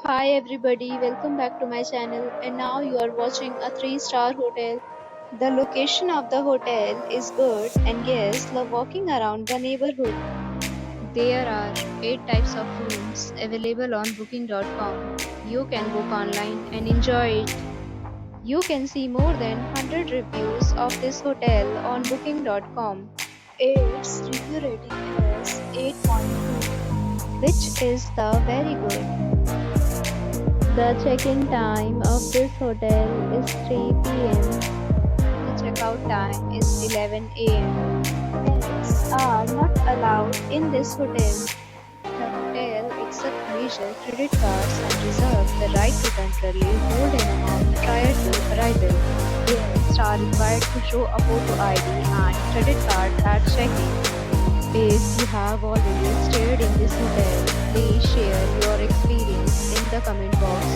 Hi everybody, welcome back to my channel and now you are watching a 3-star hotel. The location of the hotel is good and guests love walking around the neighborhood. There are 8 types of rooms available on booking.com. You can book online and enjoy it. You can see more than 100 reviews of this hotel on booking.com. Its review rating is 8.2, which is the very good. The check-in time of this hotel is 3 p.m. The checkout time is 11 a.m. Pets are not allowed in this hotel. The hotel accepts major credit cards and reserves the right to temporarily hold an amount prior to arrival. Guests are required to show a photo ID and credit card at check-in. If you have already stayed in this hotel, please share your experience in the comment box.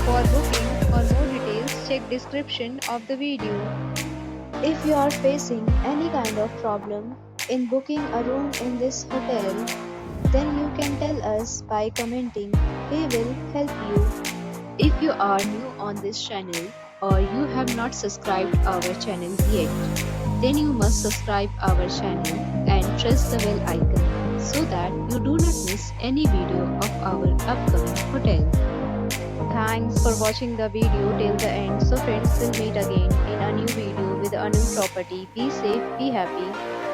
For booking or more details, check description of the video. If you are facing any kind of problem in booking a room in this hotel, then you can tell us by commenting. We will help you. If you are new on this channel or you have not subscribed our channel yet, then you must subscribe our channel and press the bell icon so that you do not miss any video of our upcoming hotel. Thanks for watching the video till the end. So friends, will meet again in a new video with a new property. Be safe, be happy.